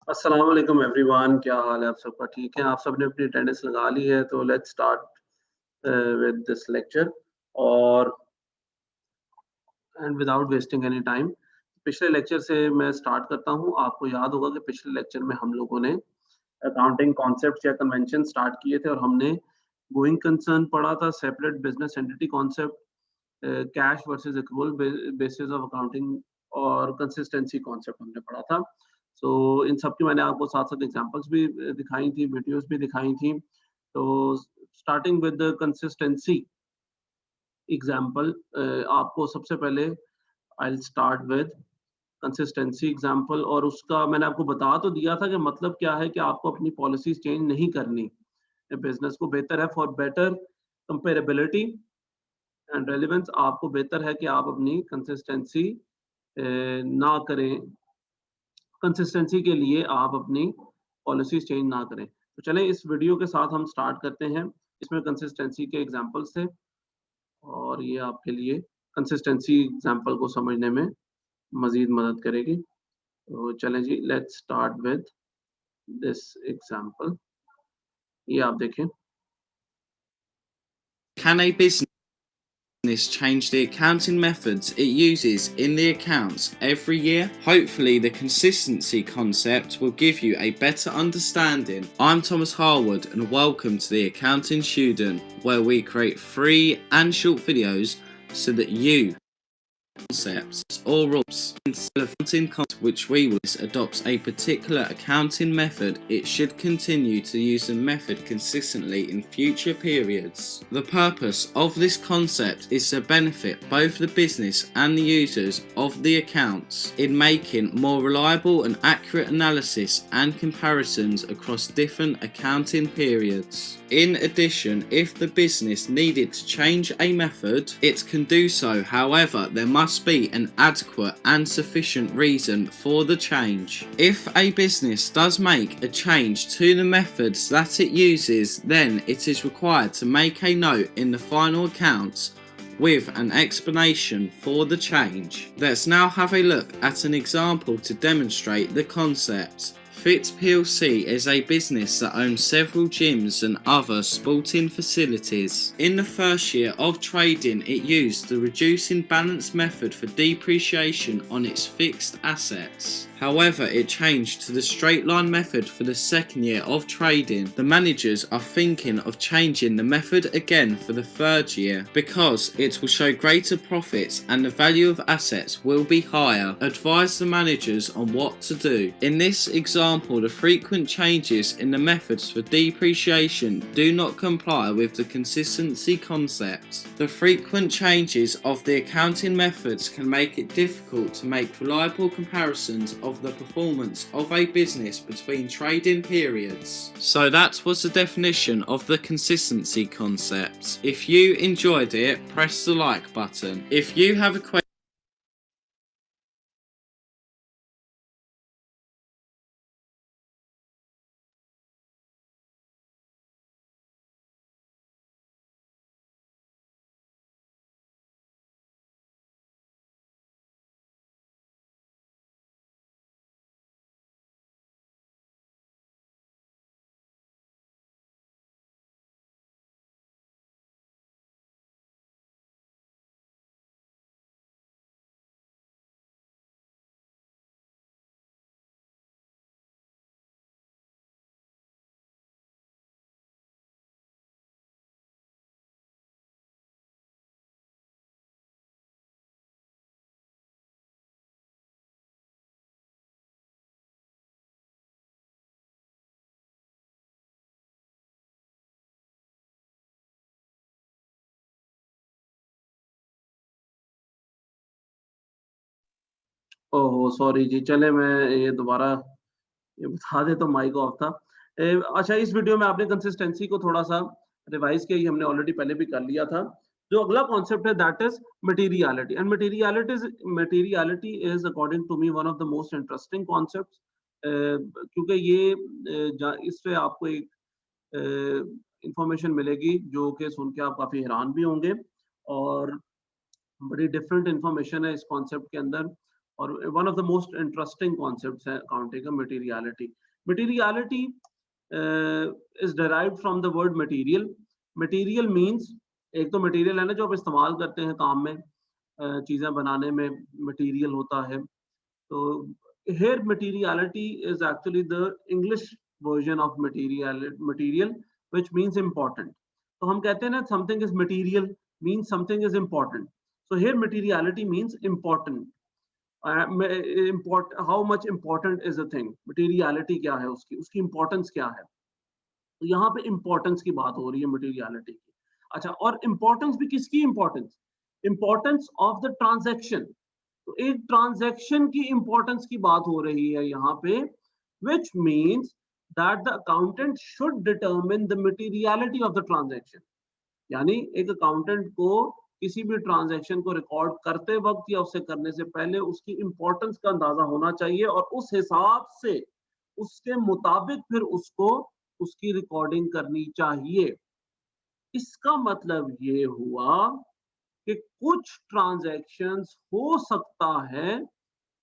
अस्सलाम वालेकुम एवरीवन, क्या हाल है आप सबका? ठीक है, आप सबने अपनी अटेंडेंस लगा ली है, तो let's start with this lecture. और and without wasting any time, पिछले लेक्चर से मैं स्टार्ट करता हूँ। आपको याद होगा कि पिछले लेक्चर में हम लोगों ने अकाउंटिंग कॉन्सेप्ट या कन्वेंशन स्टार्ट किए थे, और हमने गोइंग कंसर्न पढ़ा था, separate business entity concept, cash versus accrual basis of accounting, और कंसिस्टेंसी कॉन्सेप्ट हमने पढ़ा था। सो इन सब की मैंने आपको साथ साथ एग्जांपल्स भी दिखाई थी, वीडियोस भी दिखाई थी। तो स्टार्टिंग विद कंसिस्टेंसी एग्जांपल, आपको सबसे पहले I will start with consistency example. और उसका मैंने आपको बता तो दिया था कि मतलब क्या है, कि आपको अपनी पॉलिसीज चेंज नहीं करनी। बिजनेस को बेहतर है, for better comparability and relevance, आपको बेहतर है कि आप अपनी कंसिस्टेंसी ना करें। कंसिस्टेंसी के लिए आप अपनी पॉलिसीज चेंज ना करें। तो चलें इस वीडियो के साथ हम स्टार्ट करते हैं। इसमें कंसिस्टेंसी के एग्जांपल्स थे, और ये आपके लिए कंसिस्टेंसी एग्जांपल को समझने में मजीद मदद करेगी। तो चलें जी, let's start with this example. ये आप देखें। Can a business change the accounting methods it uses in the accounts every year? Hopefully, the consistency concept will give you a better understanding. I'm Thomas Harwood, and welcome to the Accounting Student, where we create free and short videos so that you concepts or rules accounting which we will adopts a particular accounting method, it should continue to use the method consistently in future periods. The purpose of this concept is to benefit both the business and the users of the accounts in making more reliable and accurate analysis and comparisons across different accounting periods. In addition, if the business needed to change a method, it can do so. However, there must be an adequate and sufficient reason for the change. If a business does make a change to the methods that it uses, then it is required to make a note in the final accounts with an explanation for the change. Let's now have a look at an example to demonstrate the concept. Fit plc is a business that owns several gyms and other sporting facilities. In the first year of trading, it used the reducing balance method for depreciation on its fixed assets. However, it changed to the straight line method for the second year of trading. The managers are thinking of changing the method again for the third year because it will show greater profits and the value of assets will be higher. Advise the managers on what to do. In this example, the frequent changes in the methods for depreciation do not comply with the consistency concept. The frequent changes of the accounting methods can make it difficult to make reliable comparisons of the performance of a business between trading periods. So that was the definition of the consistency concept. If you enjoyed it, press the like button. If you have a question, ओहो sorry जी, चले मैं ये दोबारा ये बता देता हूँ, mic off था। अच्छा, इस वीडियो में आपने कंसिस्टेंसी को थोड़ा सा रिवाइज किया, ये हमने ऑलरेडी पहले भी कर लिया था। जो अगला कॉन्सेप्ट है that is materiality, and materiality is according to me one of the most interesting concept, क्योंकि ये इससे आपको एक इंफॉर्मेशन मिलेगी जो कि सुन के आप काफी हैरान भी होंगे, और बड़ी डिफरेंट इंफॉर्मेशन है इस कॉन्सेप्ट के अंदर। और one of the most interesting concepts है अकाउंटिंग का materiality. Materiality is derived from the word material. Material means, एक तो मटेरियल है ना जो आप इस्तेमाल करते हैं काम में, चीजें बनाने में मटेरियल होता है। तो here materiality is actually the English version of material which means important. तो हम कहते हैं ना something is material means something is important. So here materiality means important. How much important is a thing? Materiality क्या है उसकी importance क्या है? तो यहाँ पे importance की बात हो रही है materiality की। अच्छा, और importance भी किसकी importance? Importance of the transaction. तो एक ट्रांजैक्शन की इंपॉर्टेंस की बात हो रही है यहाँ पे, which means that the accountant should determine the materiality of the transaction. यानी एक अकाउंटेंट को किसी भी ट्रांजैक्शन को रिकॉर्ड करते वक्त या उसे करने से पहले उसकी इंपॉर्टेंस का अंदाजा होना चाहिए, और उस हिसाब से उसके मुताबिक फिर उसको उसकी रिकॉर्डिंग करनी चाहिए। इसका मतलब ये हुआ कि कुछ ट्रांजैक्शंस हो सकता है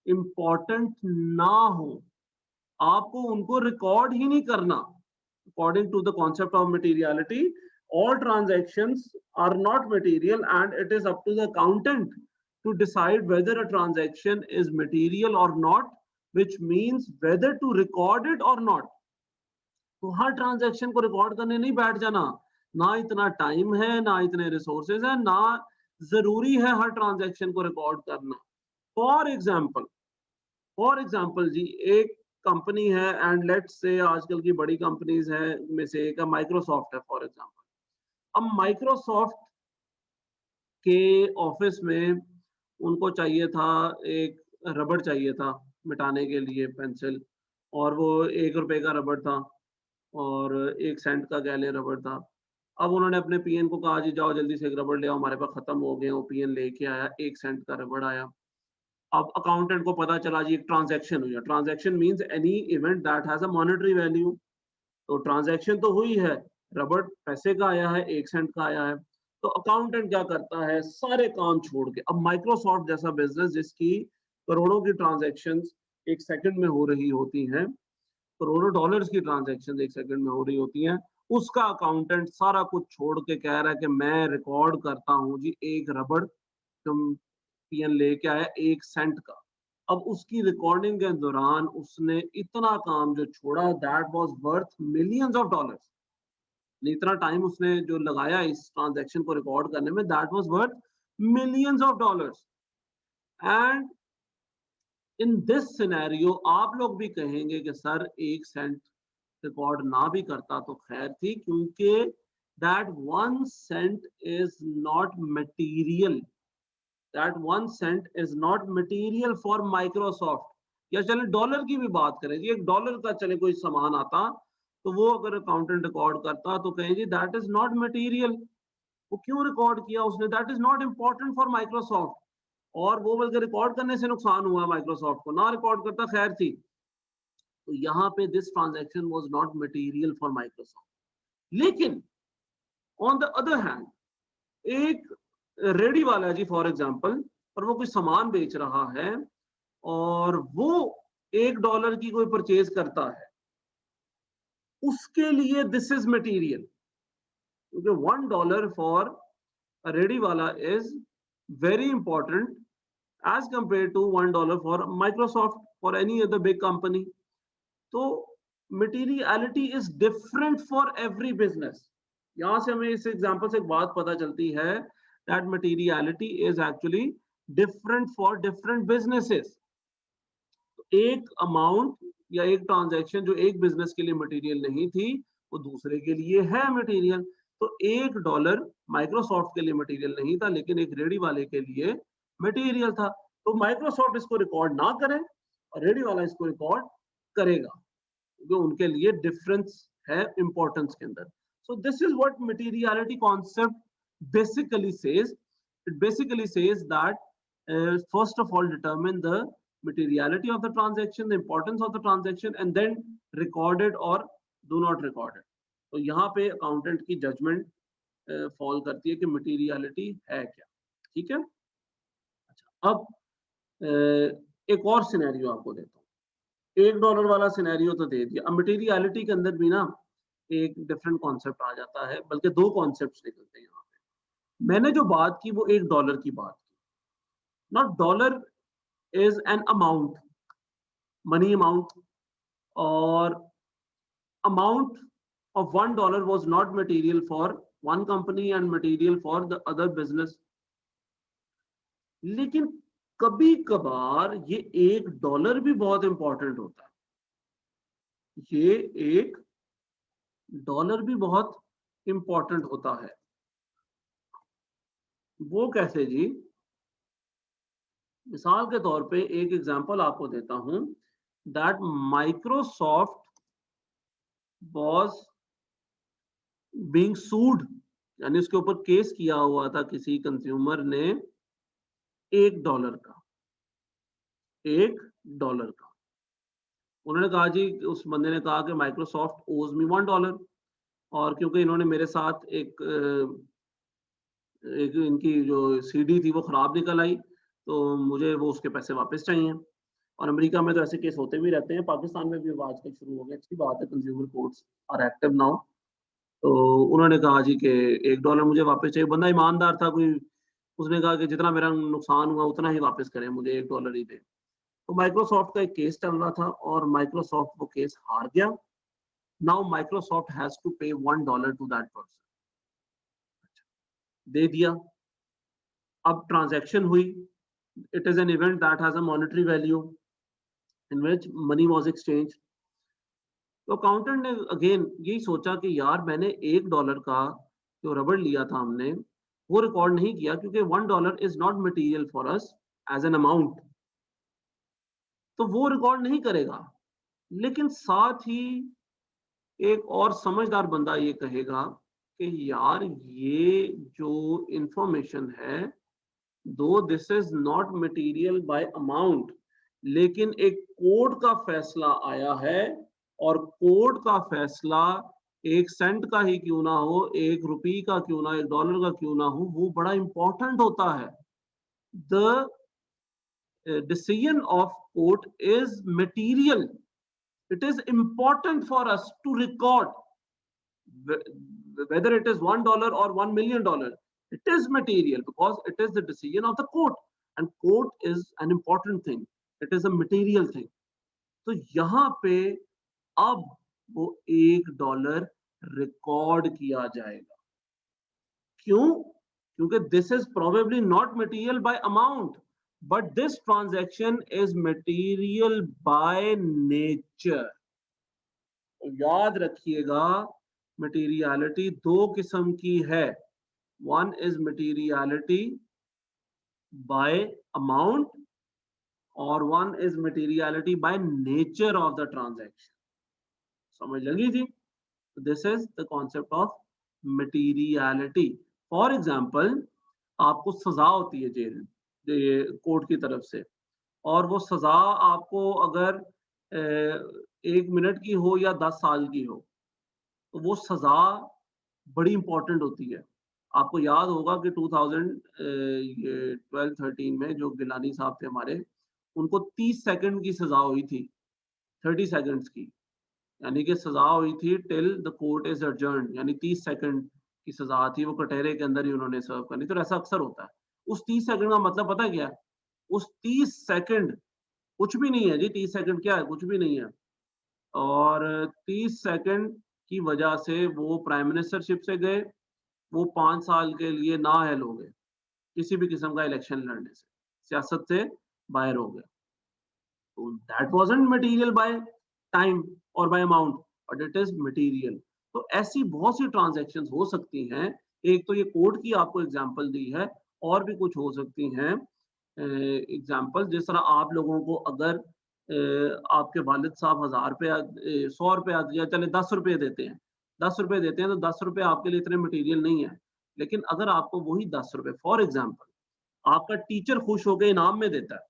इंपॉर्टेंट ना हो, आपको उनको रिकॉर्ड ही नहीं करना। According to the concept of materiality, all transactions are not material and it is up to the accountant to decide whether a transaction is material or not, which means whether to record it or not. तो हर transaction को record करने नहीं बैठ जाना, ना इतना time है, ना इतने रिसोर्सेज है, ना जरूरी है हर ट्रांजैक्शन को रिकॉर्ड करना। फॉर एग्जांपल जी, एक कंपनी है एंड लेट्स से आजकल की बड़ी कंपनीज है में से एक माइक्रोसॉफ्ट है फॉर एग्जांपल। अब माइक्रोसॉफ्ट के ऑफिस में उनको चाहिए था, एक रबड़ चाहिए था मिटाने के लिए, पेंसिल, और वो 1 रुपए का रबड़ था और 1 सेंट का गैले रबड़ था। अब उन्होंने अपने पीएन को कहा, जी जाओ जल्दी से एक रबड़ ले आओ, हमारे पास खत्म हो गए। वो पीएन लेके आया, 1 सेंट का रबड़ आया। अब अकाउंटेंट को पता चला जी एक ट्रांजैक्शन हुई है। Transaction means any event that has a monetary value. तो ट्रांजैक्शन तो हुई है, रबड़ पैसे का आया है, 1 सेंट का आया है। तो अकाउंटेंट क्या करता है, सारे काम छोड़ के, अब माइक्रोसॉफ्ट जैसा बिजनेस जिसकी करोड़ों की ट्रांजैक्शन 1 सेकंड में हो रही होती हैं, करोड़ों डॉलर्स की ट्रांजैक्शन 1 सेकंड में हो रही होती हैं, उसका अकाउंटेंट सारा कुछ छोड़ के कह रहा है कि मैं रिकॉर्ड करता हूँ जी एक रबड़ तुम पीएन लेके आया 1 सेंट का। अब उसकी रिकॉर्डिंग के दौरान उसने इतना काम जो छोड़ा, that was worth millions of dollars. इतना टाइम उसने जो लगाया इस ट्रांजैक्शन को रिकॉर्ड करने में, that was worth millions of dollars. And in this scenario आप लोग भी कहेंगे कि सर 1 सेंट रिकॉर्ड ना भी करता तो खैर थी, क्योंकि that 1 cent is not material, that 1 cent is not material for Microsoft. या चले डॉलर की भी बात करें जी, 1 डॉलर का चले कोई सामान आता तो वो अगर अकाउंटेंट रिकॉर्ड करता तो कहें जी दैट इज नॉट मटीरियल। वो क्यों रिकॉर्ड किया उसने, that is not important for Microsoft. और वो बल्कि रिकॉर्ड करने से नुकसान हुआ माइक्रोसॉफ्ट को, ना रिकॉर्ड करता खैर थी। तो यहाँ पे this transaction was not material for Microsoft. लेकिन ऑन द अदर हैंड, एक रेडी वाला है जी फॉर एग्जांपल, और वो कोई सामान बेच रहा है और वो 1 डॉलर की कोई परचेज करता है, उसके लिए दिस इज मटेरियल, क्योंकि 1 डॉलर फॉर अ रेडी वाला is very important as compared to $1 for Microsoft or any other big company. तो materiality is different for every business. यहां से हमें इस एग्जांपल से एक बात पता चलती है that materiality is actually different for different businesses. एक अमाउंट या एक ट्रांजैक्शन जो एक बिजनेस के लिए मटेरियल नहीं थी, वो दूसरे के लिए है मटेरियल। तो 1 डॉलर माइक्रोसॉफ्ट के लिए मटेरियल नहीं था, लेकिन एक रेडी वाले के लिए मटेरियल था। तो माइक्रोसॉफ्ट इसको रिकॉर्ड ना करे और रेडी वाला इसको रिकॉर्ड करेगा, क्योंकि उनके लिए डिफरेंस है इंपॉर्टेंस के अंदर। So this is what materiality concept basically says. It basically says that first of all determine the materiality of the transaction, the importance of the transaction, and then record it or do not record it. तो यहाँ पे accountant की judgement fall करती है कि materiality है क्या। ठीक है। अच्छा, अब एक और सिनेरियो आपको देता हूँ। $1 वाला सिनेरियो तो दे दिया। अब मटेरियलिटी के अंदर भी ना एक डिफरेंट कॉन्सेप्ट आ जाता है, बल्कि 2 कॉन्सेप्ट्स निकलते हैं यहाँ पे। मैंने जो बात की वो $1 की बात की। Now dollar is an amount, money amount, और amount of $1 was not material for one company and material for the other business. लेकिन कभी कभार ये $1 भी बहुत इंपॉर्टेंट होता है। ये $1 भी बहुत इंपॉर्टेंट होता है। वो कैसे जी? मिसाल के तौर पे एक एग्जांपल आपको देता हूं, that Microsoft was being sued, यानी उसके ऊपर केस किया हुआ था किसी कंज्यूमर ने $1 का, $1 का। उन्होंने कहा जी, उस बंदे ने कहा कि माइक्रोसॉफ्ट ओज मी $1, और क्योंकि इन्होंने मेरे साथ एक इनकी जो सीडी थी वो खराब निकल आई, तो मुझे वो उसके पैसे वापस चाहिए। और अमेरिका में तो ऐसे केस होते भी रहते हैं, पाकिस्तान में भी अब आजकल शुरू हो गए। अच्छी बात है, consumer courts are active now. तो उन्होंने कहा जी कि $1 मुझे वापस चाहिए। बंदा ईमानदार था, कोई, उसने कहा कि जितना मेरा नुकसान हुआ उतना ही वापस करें, मुझे $1 ही दे। तो माइक्रोसॉफ्ट का एक केस चल रहा था और माइक्रोसॉफ्ट वो केस हार गया। नाउ माइक्रोसॉफ्ट हैज टू पे $1 टू दैट पर्सन। दे दिया। अब ट्रांजैक्शन हुई। It is an event that has a monetary value in which money was exchange. तो अकाउंटेंट ने अगेन यही सोचा कि यार मैंने $1 का जो रबड़ लिया था हमने, वो रिकॉर्ड नहीं किया, क्योंकि $1 is not material for us as an amount, तो वो रिकॉर्ड नहीं करेगा। लेकिन साथ ही एक और समझदार बंदा ये कहेगा कि यार ये जो इंफॉर्मेशन है, दो this is not material by amount, लेकिन एक कोर्ट का फैसला आया है, और कोर्ट का फैसला 1 सेंट का ही क्यों ना हो, ₹1 का क्यों ना, $1 का क्यों ना हो, वो बड़ा इंपॉर्टेंट होता है। The decision of court is material. It is important for us to record whether it is $1 or $1 million. It is material because it is the decision of the court, and court is an important thing. It is a material thing. तो यहाँ पे अब वो $1 record किया जाएगा। क्यों? क्योंकि this is probably not material by amount, but this transaction is material by nature. तो याद रखिएगा, मटेरियलिटी 2 किस्म की है। One is materiality by amount, और one is materiality by nature of the transaction. समझ लगी जी? This is the concept of materiality. For example, आपको सजा होती है जेल कोर्ट की तरफ से, और वो सजा आपको अगर 1 मिनट की हो या 10 साल की हो, तो वो सजा बड़ी इंपॉर्टेंट होती है। आपको याद होगा कि 2012-13 में जो गिलानी साहब थे हमारे, उनको 30 सेकंड की सजा हुई थी, 30 सेकंड्स की, यानी कि सजा हुई थी till the court is adjourned, यानी 30 सेकंड की सजा थी, वो कटहरे के अंदर ही उन्होंने सर्व करनी। तो ऐसा अक्सर होता है। उस 30 सेकंड का मतलब पता है क्या है? उस 30 सेकंड कुछ भी नहीं है जी। 30 सेकंड क्या है? कुछ भी नहीं है। और 30 सेकंड की वजह से वो प्राइम मिनिस्टरशिप से गए, वो 5 साल के लिए नाअहल हो गए किसी भी किस्म का इलेक्शन लड़ने से, सियासत से बाहर हो गए। तो that wasn't material by time और by amount, but it is material. तो ऐसी बहुत सी ट्रांजैक्शंस हो सकती हैं। एक तो ये कोर्ट की आपको एग्जांपल दी है, और भी कुछ हो सकती हैं एग्जांपल। जिस तरह आप लोगों को अगर आपके वालिद साहब 1000 रुपया 100 रुपया या चले 10 रुपये देते हैं, 10 रुपये देते हैं, तो 10 रुपये आपके लिए इतने मटेरियल नहीं है। लेकिन अगर आपको वही 10 रुपये, फॉर एग्जाम्पल आपका टीचर खुश होकर इनाम में देता है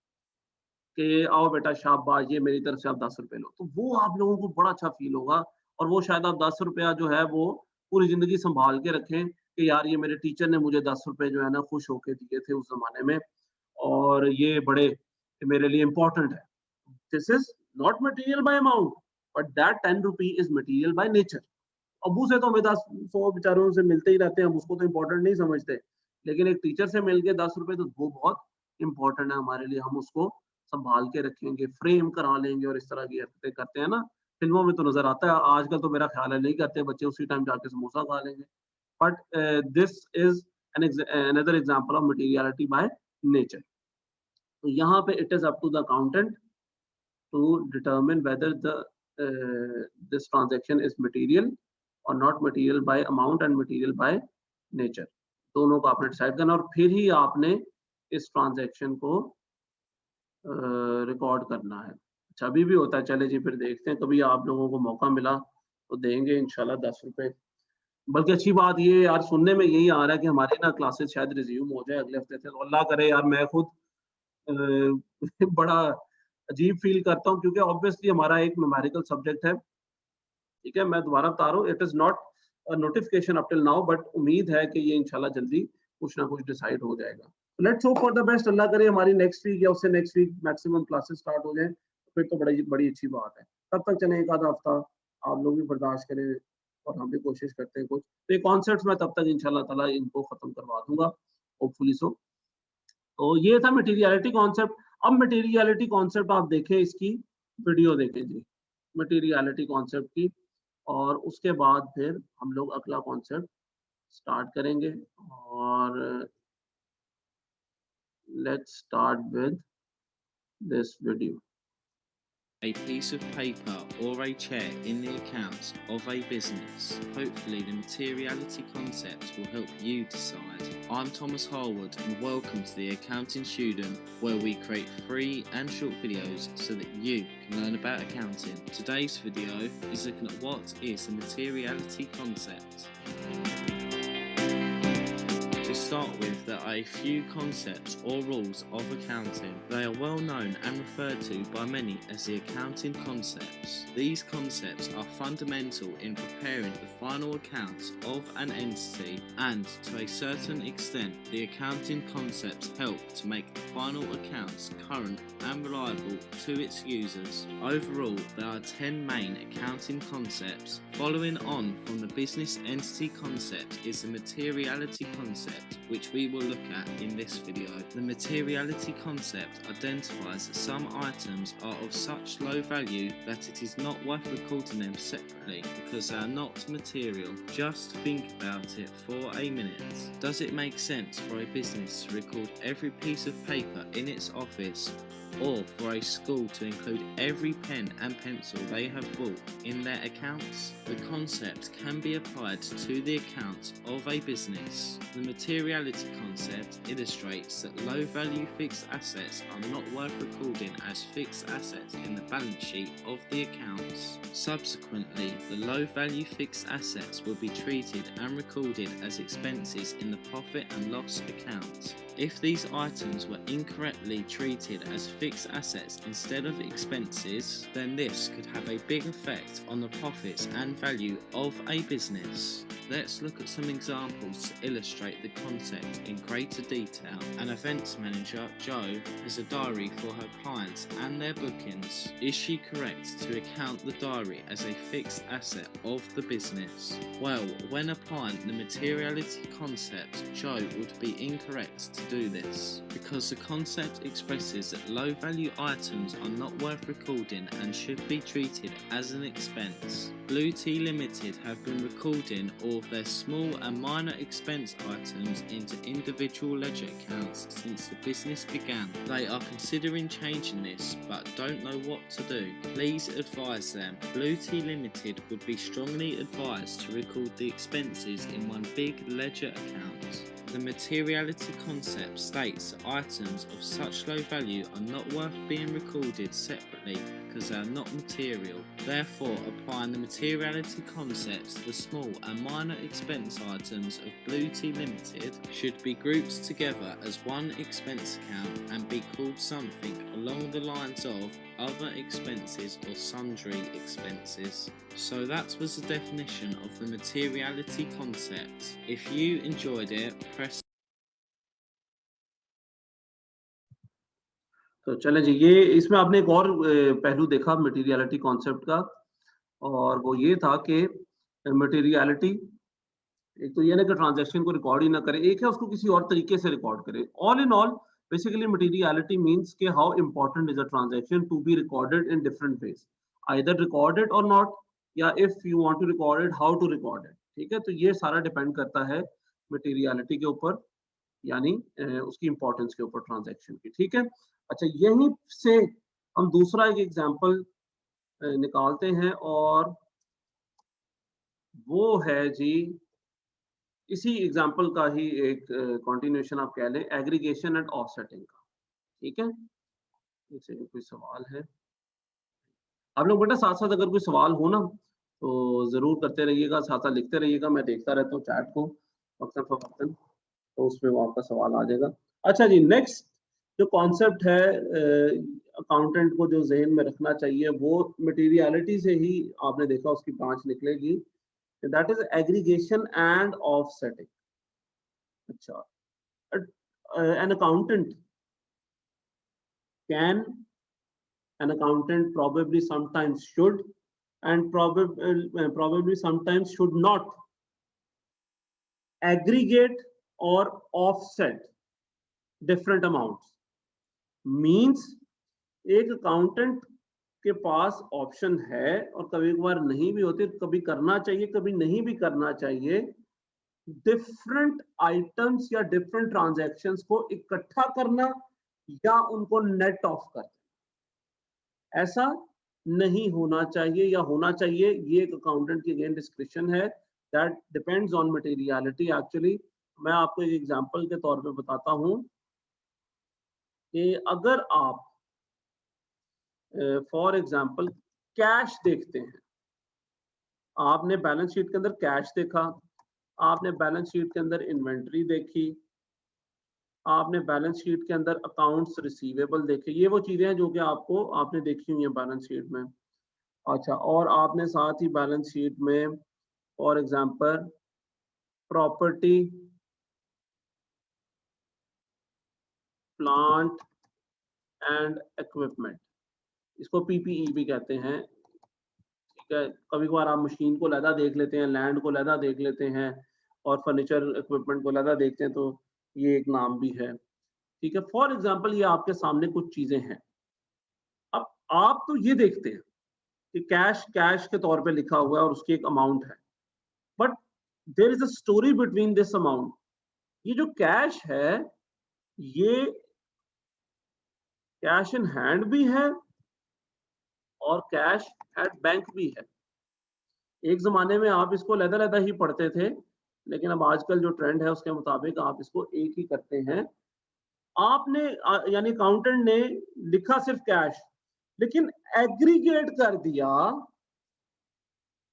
कि आओ बेटा शाबाश, ये मेरी तरफ से आप 10 रुपये लो, तो वो आप लोगों को बड़ा अच्छा फील होगा। और वो शायद आप 10 रुपया जो है वो पूरी जिंदगी संभाल के रखें कि यार ये मेरे टीचर ने मुझे 10 रुपये जो है ना खुश होके दिए थे उस जमाने में, और ये बड़े कि मेरे लिए इंपॉर्टेंट है. This is not material by amount, but that 10 rupee is material by nature. Abu से तो हमें 10-100 बेचारों से मिलते ही रहते हैं, हम उसको तो इम्पोर्टेंट नहीं समझते, लेकिन एक टीचर से मिल के 10 रुपए तो वो बहुत इंपॉर्टेंट है हमारे लिए. हम उसको संभाल के रखेंगे, फ्रेम करा लेंगे और इस तरह की हरकतें करते हैं ना. फिल्मों में तो नजर आता है, आजकल तो मेरा ख्याल है नहीं करते बच्चे, उसी टाइम जाके समोसा खा लेंगे. But this is another example of materiality by nature. तो यहाँ पे it is up to the accountant to determine whether this transaction is material or not material by amount and material by nature. दोनों को आपने decide करना और फिर ही आपने इस ट्रांजैक्शन को रिकॉर्ड करना है. अच्छा, अभी भी होता है, चले जी फिर देखते हैं, कभी आप लोगों को मौका मिला तो देंगे इंशाल्लाह 10 रुपए. बल्कि अच्छी बात ये यार, सुनने में यही आ रहा है कि हमारी ना क्लासेस शायद रिज्यूम हो जाए अगले हफ्ते से. तो अल्लाह करे यार, मैं खुद बड़ा अजीब फील करता हूँ, क्योंकि ऑब्वियसली हमारा एक न्यूमेरिकल सब्जेक्ट है. ठीक है, मैं दोबारा बता रहा हूँ, it is not notification up till now, but उम्मीद है कि ये इंशाल्लाह जल्दी कुछ ना कुछ डिसाइड हो जाएगा. Let's hope for the best. अल्लाह करे हमारी नेक्स्ट वीक या उससे next week maximum classes start हो जाए, फिर तो बड़ी बड़ी अच्छी बात है. तब तक चले एक आधा हफ्ता आप लोग भी बर्दाश्त करें और हम भी कोशिश करते हैं कुछ. तो ये कॉन्सेप्ट्स मैं तब तक इंशाल्लाह ताला इनको खत्म करवा दूंगा, होपफुली सो. तो ये था मटेरियलिटी कॉन्सेप्ट. अब मटेरियलिटी कॉन्सेप्ट आप देखें, इसकी वीडियो देखें जी, मटेरियलिटी कॉन्सेप्ट की, और उसके बाद फिर हम लोग अगला कॉन्सेप्ट स्टार्ट करेंगे. और let's start with this video. A piece of paper or a chair in the accounts of a business. Hopefully the materiality concept will help you decide. I'm Thomas Harwood and welcome to the Accounting Student, where we create free and short videos so that you can learn about accounting. Today's video is looking at what is the materiality concept. To start with, there are a few concepts or rules of accounting. They are well known and referred to by many as the accounting concepts. These concepts are fundamental in preparing the final accounts of an entity, and to a certain extent the accounting concepts help to make the final accounts current and reliable to its users. Overall, there are 10 main accounting concepts. Following on from the business entity concept is the materiality concept, which we will look at in this video. The materiality concept identifies that some items are of such low value that it is not worth recording them separately because they are not material. Just think about it for a minute. Does it make sense for a business to record every piece of paper in its office, or for a school to include every pen and pencil they have bought in their accounts? The concept can be applied to the accounts of a business. The materiality concept illustrates that low value fixed assets are not worth recording as fixed assets in the balance sheet of the accounts. Subsequently, the low value fixed assets will be treated and recorded as expenses in the profit and loss account. If these items were incorrectly treated as fixed assets instead of expenses, then this could have a big effect on the profits and value of a business. Let's look at some examples to illustrate the concept in greater detail. An events manager, Jo, has a diary for her clients and their bookings. Is she correct to account the diary as a fixed asset of the business? Well, when applying the materiality concept, Jo would be incorrect to do this, because the concept expresses that low value items are not worth recording and should be treated as an expense. Blue Tea Limited have been recording all of their small and minor expense items into individual ledger accounts since the business began. They are considering changing this but don't know what to do. Please advise them. Blue Tea Limited would be strongly advised to record the expenses in one big ledger account. The materiality concept states that items of such low value are not worth being recorded separately because they are not material. Therefore, applying the materiality concepts to the small and minor expense items of Blue Tea Limited should be grouped together as one expense account and be called something along the lines of other expenses or sundry expenses. So that was the definition of the materiality concept. If you enjoyed it, press तो चले जी, ये इसमें आपने एक और पहलू देखा materiality concept का, और वो ये था कि मटेरियलिटी एक तो ये ना कि ट्रांजैक्शन को रिकॉर्ड ही ना करे, एक है उसको किसी और तरीके से रिकॉर्ड करे। All in all basically materiality means कि how important is a transaction to be recorded in different ways, either recorded और नॉट, या if you want to record it how to record it. ठीक है, तो ये सारा depend करता है मटेरियलिटी के ऊपर, यानी उसकी इंपॉर्टेंस के ऊपर ट्रांजैक्शन की। ठीक है, अच्छा यहीं से हम दूसरा एक एग्जांपल निकालते हैं, और वो है जी इसी एग्जांपल का ही एक कंटिन्यूएशन आप कह लें, एग्रीगेशन एंड ऑफसेटिंग का। ठीक है, एक सेकंड, कोई सवाल है? आप लोग बेटा साथ साथ अगर कोई सवाल हो ना तो जरूर करते रहिएगा, साथ साथ लिखते रहिएगा, मैं देखता रहता हूँ चैट को वक्तन फवक्तन, तो उसमें वो आपका सवाल आ जाएगा। अच्छा जी, नेक्स्ट जो कॉन्सेप्ट है अकाउंटेंट को जो जहन में रखना चाहिए, वो मटेरियलिटी से ही आपने देखा उसकी ब्रांच निकलेगी, that is aggregation and offsetting. अच्छा, an accountant can, an accountant probably sometimes should, and probably sometimes should not aggregate or offset different amounts. Means एक अकाउंटेंट के पास ऑप्शन है, और कभी कभार नहीं भी होती, कभी करना चाहिए कभी नहीं भी करना चाहिए, डिफरेंट आइटम्स या डिफरेंट ट्रांजैक्शंस को इकट्ठा करना या उनको नेट ऑफ करना। ऐसा नहीं होना चाहिए, या होना चाहिए, ये एक अकाउंटेंट की अगेन डिस्क्रिप्शन है, that depends on materiality. Actually मैं आपको एक एग्जांपल के तौर पे बताता हूं कि अगर आप फॉर एग्जांपल कैश देखते हैं, आपने बैलेंस शीट के अंदर कैश देखा, आपने बैलेंस शीट के अंदर इन्वेंट्री देखी, आपने बैलेंस शीट के अंदर अकाउंट्स रिसीवेबल देखे, ये वो चीजें हैं जो कि आपको आपने देखी हुई है बैलेंस शीट में। अच्छा, और आपने साथ ही बैलेंस शीट में for example property, plant and equipment, इसको पीपीई भी कहते हैं। ठीक है, कभी कभार आप मशीन को लहदा देख लेते हैं, लैंड को लहदा देख लेते हैं, और फर्नीचर इक्विपमेंट को लहदा देखते हैं, तो ये एक नाम भी है। ठीक है, फॉर एग्जांपल ये आपके सामने कुछ चीजें हैं। अब आप तो ये देखते हैं कि कैश कैश के तौर पे लिखा हुआ है और उसकी एक अमाउंट है, but there is a story between this amount. ये जो कैश है, ये कैश इन हैंड भी है और कैश एट बैंक भी है। एक जमाने में आप इसको लहदा लहदा ही पढ़ते थे, लेकिन अब आजकल जो ट्रेंड है उसके मुताबिक आप इसको एक ही करते हैं। आपने यानी अकाउंटेंट ने लिखा सिर्फ कैश, लेकिन एग्रीगेट कर दिया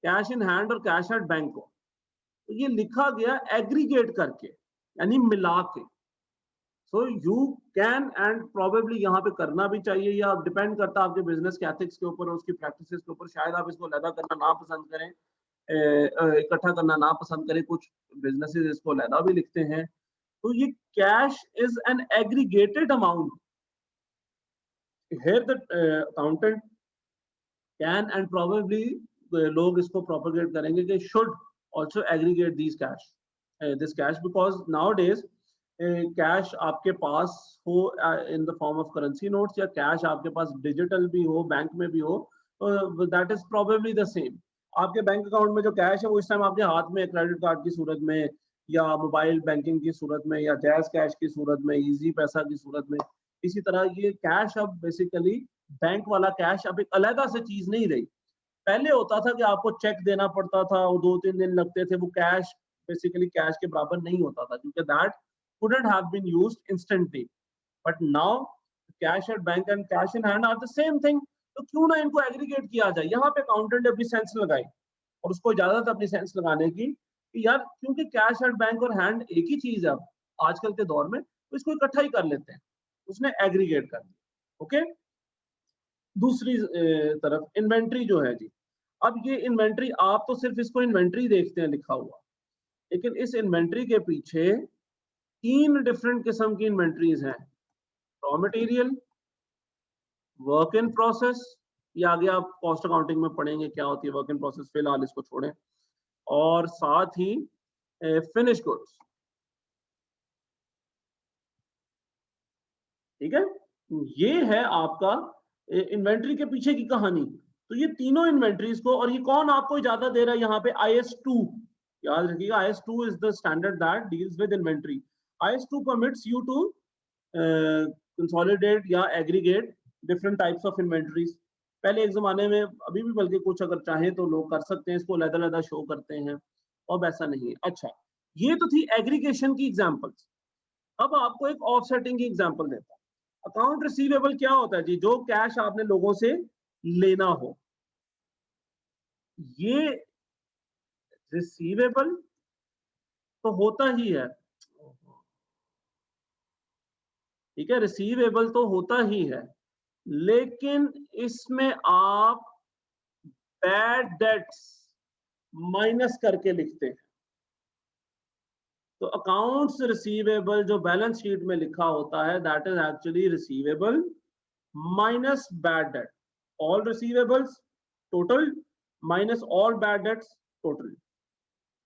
कैश इन हैंड और कैश एट बैंक को, तो ये लिखा गया एग्रीगेट करके, यानी मिला के। So you can, and probably यहाँ पे करना भी चाहिए, या डिपेंड करता है आपके बिजनेस के एथिक्स के ऊपर और उसकी प्रैक्टिसेस के ऊपर। शायद आप इसको लहदा करना ना पसंद करें, इकट्ठा करना ना पसंद करें, कुछ बिजनेसेस इसको लहदा भी लिखते हैं। तो ये cash is an aggregated amount, here the accountant can, and probably लोग इसको propagate करेंगे कि should also aggregate these cash, this cash, because nowadays cash आपके पास हो in the form of currency notes, या कैश आपके पास डिजिटल भी हो बैंक में भी हो, that is probably the same. आपके बैंक अकाउंट में जो कैश है वो इस टाइम आपके हाथ में क्रेडिट कार्ड की सूरत में, या मोबाइल बैंकिंग की सूरत में, या जैज कैश की सूरत में, इजी पैसा की सूरत में। इसी तरह ये कैश अब बेसिकली बैंक वाला कैश अब एक अलहदा से चीज नहीं रही। पहले होता था कि आपको चेक देना पड़ता था, वो 2-3 दिन लगते थे, वो कैश बेसिकली कैश के बराबर नहीं होता था, क्योंकि that couldn't have been used instantly. But now cash at bank and cash in hand are the same thing. तो क्यों ना इनको एग्रीगेट किया जाए। यहाँ पे अकाउंटेंट अपनी सेंस लगाई, और उसको इजाजत है अपनी सेंस लगाने की कि यार क्योंकि कैश एट बैंक और हैंड एक ही चीज है आजकल के दौर में, तो इसको इकट्ठा ही कर लेते हैं। उसने एग्रीगेट कर दिया। ओके, दूसरी तरफ इन्वेंट्री जो है जी, अब ये इन्वेंट्री, आप तो सिर्फ इसको इन्वेंट्री देखते हैं लिखा हुआ, लेकिन इस इन्वेंट्री के पीछे 3 डिफरेंट किस्म की इन्वेंट्रीज हैं। Raw material, work in process, ये आगे आप कॉस्ट अकाउंटिंग में पढ़ेंगे क्या होती है वर्क इन प्रोसेस, फिलहाल इसको छोड़ें। और साथ ही फिनिश गुड्स, ठीक है। ये है आपका इन्वेंट्री के पीछे की कहानी। तो ये तीनों इन्वेंट्रीज को, और ये कौन आपको इजाजत दे रहा है यहाँ पे, IS2, याद रखिएगा IS2 is the standard that deals with inventory. IS2 permits you to consolidate या aggregate different types of inventories. पहले एक जमाने में, अभी भी बल्कि कुछ अगर चाहें तो लोग कर सकते हैं, इसको अलग-अलग शो करते हैं, अब ऐसा नहीं है। अच्छा, ये तो थी एग्रीगेशन की एग्जांपल्स। अब आपको एक ऑफसेटिंग की एग्जांपल देता हूं। अकाउंट रिसीवेबल क्या होता है जी? जो कैश आपने लोगों से लेना हो। ये रिसीवेबल तो होता ही है, ठीक है, रिसीवेबल तो होता ही है, लेकिन इसमें आप बैड डेट्स माइनस करके लिखते हैं। तो अकाउंट्स रिसीवेबल जो बैलेंस शीट में लिखा होता है, that is actually receivable minus bad debt. All receivables total minus all bad debts total.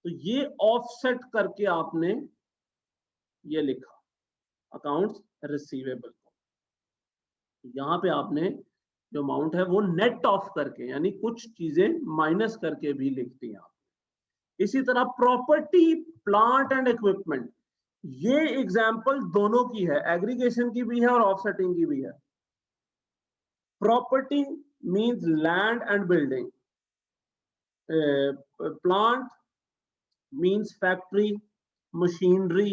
तो ये ऑफसेट करके आपने ये लिखा अकाउंट्स रिसीवेबल को। यहां पे आपने जो अमाउंट है वो नेट ऑफ करके, यानी कुछ चीजें माइनस करके भी लिखती हैं आप। इसी तरह प्रॉपर्टी प्लांट एंड इक्विपमेंट, ये एग्जांपल दोनों की है, एग्रीगेशन की भी है और ऑफसेटिंग की भी है। Property means land and building, plant means factory, machinery,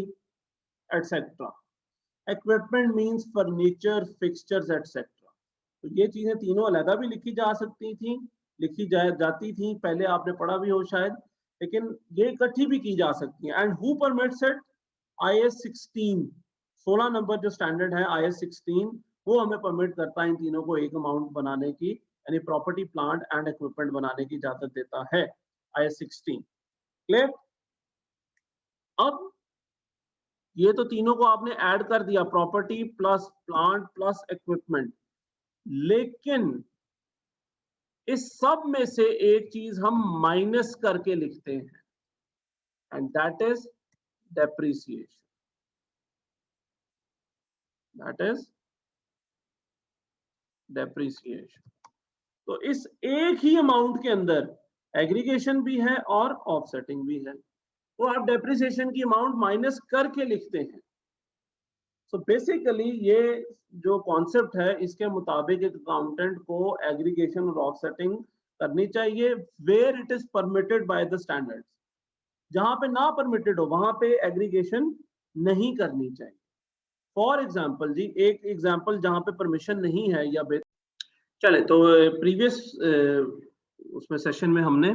etc. Equipment means furniture, fixtures, etc. तो ये चीजें तीनों अलग भी लिखी जा सकती थी, जाती थी, पहले आपने पढ़ा भी हो शायद, लेकिन ये इकट्ठी भी की जा सकती है। And who permits it? IS 16, 16 number जो स्टैंडर्ड है IS 16, वो हमें परमिट करता है इन तीनों को एक अमाउंट बनाने की, यानी प्रॉपर्टी प्लांट एंड इक्विपमेंट बनाने की इजाजत देता है IS 16। क्लियर? अब ये तो तीनों को आपने ऐड कर दिया, property plus plant plus equipment, लेकिन इस सब में से एक चीज हम माइनस करके लिखते हैं, and that is depreciation. That is depreciation. तो इस एक ही अमाउंट के अंदर एग्रीगेशन भी है और ऑफसेटिंग भी है, तो आप डेप्रिसिएशन की अमाउंट माइनस करके लिखते हैं। सो बेसिकली ये जो कॉन्सेप्ट है, इसके मुताबिक एक अकाउंटेंट को एग्रीगेशन और ऑफसेटिंग करनी चाहिए where it is permitted by the standards. जहां पे ना परमिटेड हो वहां पे एग्रीगेशन नहीं करनी चाहिए। फॉर एग्जांपल जी, एक एग्जांपल जहां पे परमिशन नहीं है या चले तो प्रीवियस उसमें सेशन में हमने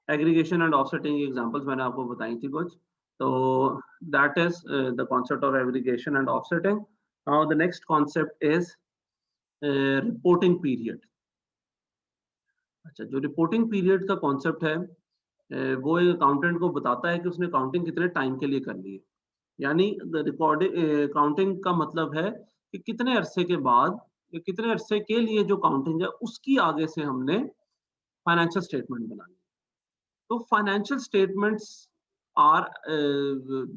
एग्रीगेशन एंड ऑफसेटिंग की एग्जांपल्स मैंने आपको बताई थी कुछ। So that is the concept of aggregation and offsetting. Now the next concept is reporting period. अच्छा, जो रिपोर्टिंग पीरियड का कॉन्सेप्ट है, वो एक अकाउंटेंट को बताता है कि उसने अकाउंटिंग कितने टाइम के लिए करनी है। यानी रिकॉर्डिंग अकाउंटिंग का मतलब है कि कितने अरसे के बाद या कितने अरसे के लिए जो अकाउंटिंग है उसकी आगे से हमने फाइनेंशियल स्टेटमेंट बनानी है। तो फाइनेंशियल स्टेटमेंट्स आर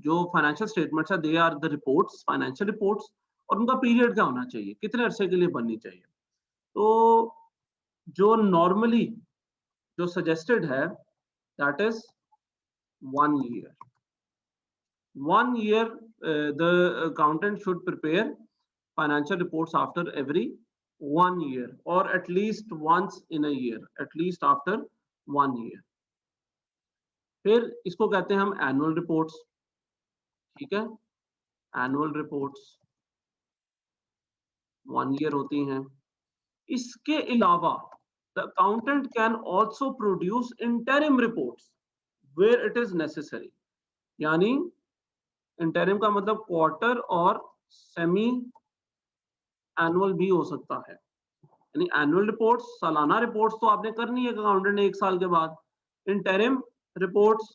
जो फाइनेंशियल स्टेटमेंट्स है, they are the reports, financial reports, और उनका पीरियड क्या होना चाहिए, कितने अरसे के लिए बननी चाहिए। तो जो नॉर्मली जो सजेस्टेड है, that is 1 year। 1 year the accountant should prepare financial reports after every 1 year or at least once in a year, at least after 1 year। फिर इसको कहते हैं हम एनुअल रिपोर्ट्स, ठीक है। एनुअल रिपोर्ट्स 1 year होती हैं। इसके अलावा the accountant can also produce interim reports where it is necessary. यानी इंटरिम का मतलब क्वार्टर और सेमी एनुअल भी हो सकता है। यानी एनुअल रिपोर्ट्स, सालाना रिपोर्ट्स तो आपने करनी है अकाउंटेंट ने 1 साल के बाद। इंटरिम रिपोर्ट्स